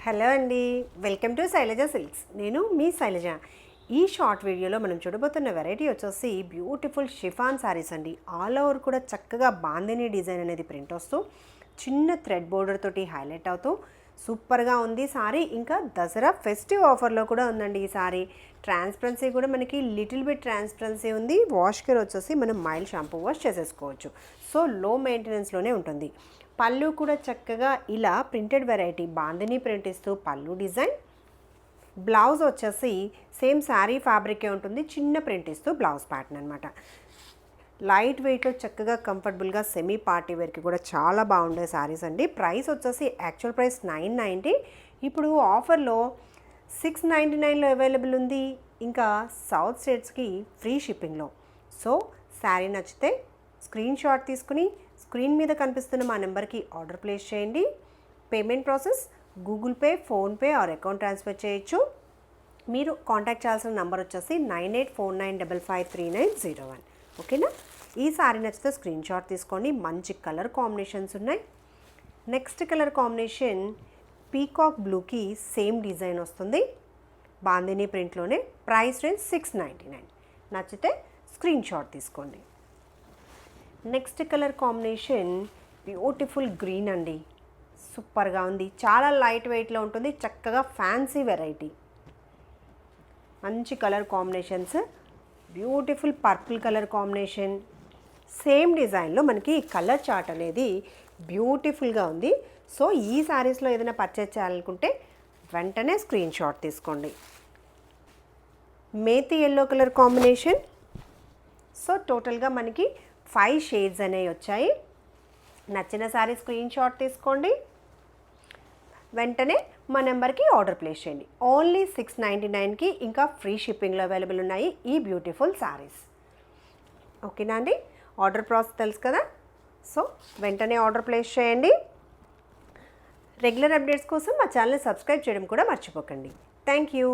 Hello అండి, welcome to Shailaja silks. నేను మీ శైలజ. ఈ షార్ట్ వీడియోలో మనం చూడబోతున్న వెరైటీ వచ్చేసి బ్యూటిఫుల్ షిఫాన్ శారీస్ అండి. ఆల్ ఓవర్ కూడా చక్కగా బాందిని డిజైన్ అనేది ప్రింట్ వస్తూ చిన్న థ్రెడ్ బోర్డర్ తోటి హైలైట్ అవుతూ సూపర్గా ఉంది సారీ. ఇంకా దసరా ఫెస్టివ్ ఆఫర్లో కూడా ఉందండి ఈ సారీ. ట్రాన్స్పరెన్సీ కూడా మనకి లిటిల్ బిట్ ట్రాన్స్పరెన్సీ ఉంది. వాష్ కేర్ వచ్చేసి మనం మైల్డ్ షాంపూ వాష్ చేసేసుకోవచ్చు. సో లో మెయింటెనెన్స్లోనే ఉంటుంది. పళ్ళు కూడా చక్కగా ఇలా ప్రింటెడ్ వెరైటీ బాందిని ప్రింట్ ఇస్తూ పళ్ళు డిజైన్. బ్లౌజ్ వచ్చేసి సేమ్ శారీ ఫ్యాబ్రికే ఉంటుంది, చిన్న ప్రింట్ ఇస్తూ బ్లౌజ్ ప్యాటర్న్ అనమాట. లైట్ వెయిట్లో చక్కగా కంఫర్టబుల్గా సెమీ పార్టీ వేర్కి కూడా చాలా బాగుండే శారీస్ అండి. ప్రైస్ వచ్చేసి యాక్చువల్ ప్రైస్ 990, ఇప్పుడు ఆఫర్లో 699లో అవైలబుల్ ఉంది. ఇంకా సౌత్ స్టేట్స్కి ఫ్రీ షిప్పింగ్లో. సో శారీ నచ్చితే స్క్రీన్ షాట్ తీసుకుని స్క్రీన్ మీద కనిపిస్తున్న మా నెంబర్కి ఆర్డర్ ప్లేస్ చేయండి. Payment process Google pay, PhonePe are account transfer చేయొచ్చు. మీరు కాంటాక్ట్ చేయాల్సిన నెంబర్ వచ్చేసి 9849553901. ఓకేనా? ఈ సారీ నచ్చితే స్క్రీన్ షాట్ తీసుకోండి. మంచి కలర్ కాంబినేషన్స్ ఉన్నాయి. నెక్స్ట్ కలర్ కాంబినేషన్ పీకాక్ బ్లూకి సేమ్ డిజైన్ వస్తుంది, బాందిని ప్రింట్లోనే. Price range 699. నచ్చితే స్క్రీన్ షాట్ తీసుకోండి. Next colour combination beautiful green అండి. సూపర్గా ఉంది, చాలా లైట్ వెయిట్లో ఉంటుంది, చక్కగా ఫ్యాన్సీ వెరైటీ. మంచి colour combinations, beautiful purple colour combination. Same డిజైన్లో మనకి కలర్ చార్ట్ అనేది బ్యూటిఫుల్గా ఉంది. సో ఈ శారీస్లో ఏదైనా పర్చేజ్ చేయాలనుకుంటే వెంటనే స్క్రీన్ షాట్ తీసుకోండి. Methi yellow colour combination. So టోటల్గా మనకి 5 షేడ్స్ అనేవి వచ్చాయి. నచ్చిన శారీ స్క్రీన్ షాట్ తీసుకోండి, వెంటనే మా నెంబర్కి ఆర్డర్ ప్లేస్ చేయండి. ఓన్లీ 699కి ఇంకా ఫ్రీ షిప్పింగ్లో అవైలబుల్ ఉన్నాయి ఈ బ్యూటిఫుల్ శారీస్. ఓకేనా అండి? ఆర్డర్ ప్రాసెస్ తెలుసు కదా. సో వెంటనే ఆర్డర్ ప్లేస్ చేయండి. రెగ్యులర్ అప్డేట్స్ కోసం మా ఛానల్ని సబ్స్క్రైబ్ చేయడం కూడా మర్చిపోకండి. Thank you.